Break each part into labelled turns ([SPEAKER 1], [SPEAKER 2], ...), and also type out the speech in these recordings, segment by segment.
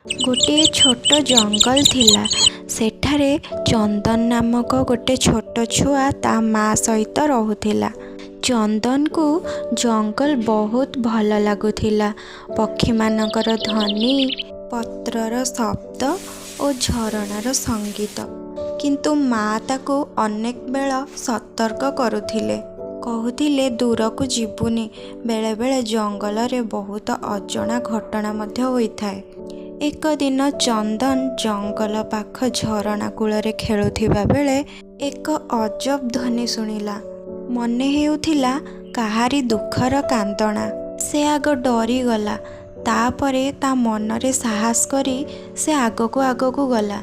[SPEAKER 1] गोटे छोट जंगल थिला। सेठारे चंदन नामक गोटे छोट छुआ ता माँ सहित रहुथिला। चंदन को जंगल बहुत भल लगुथिला। पक्षी मानकर ध्वनि, पत्रर शब्द और झरणार संगीत। किंतु माँ ताको अनेक बेल सतर्क करुथिले। कहूथिले दूर को जीवुनी, बेले बेले जंगल रे बहुत अजଣା घटना मध्य होइथाए। एक दिन चंदन जंगल पाख झरणा कूଳରେ खेलुथिबा बेले एक अजब ध्वनि शुणिला। मने हेउथिला काहारी दुखर कांदणा। से आग डरी गला। तापरे ता मनरे साहस करी से आगको गला।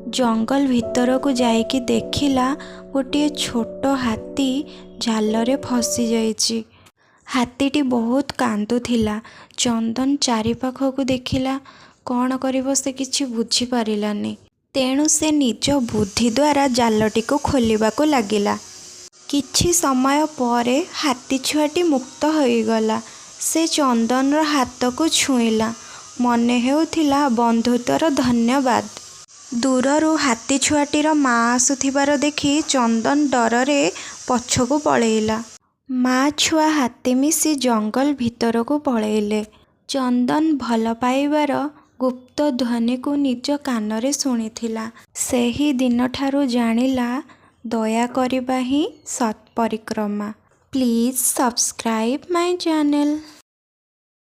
[SPEAKER 1] जंगल भितर को जाइकी देखिला गोटे छोट हाथी झालरे फसी जाइछि। हाथीटी बहुत कांदुथिला। चंदन चारिपाख को देखिला। कौन करिब से किछि बुझी पारिलानी। तेणु से निज बुद्धि द्वारा जालटी को खोलिबाको लागिला। किछि समय परे हाथी छुआटी मुक्त होइगला। से चंदन रो हाथ को छुईला। मने हेउथिला बंधुत्वर धन्यवाद। दूररू हाथी छुआटीर माँ आसुथिबार देखि चंदन डररे पछकू पळेइला। माँ छुआ हाथी मिसी जंगल भितर को पळेइले। चंदन भल पाइबार गुप्त ध्वनि को निज कानरे शुणिथिला। सेही दिन ठारू जानिला दया करिबा ही सत् परिक्रमा। Please subscribe my channel.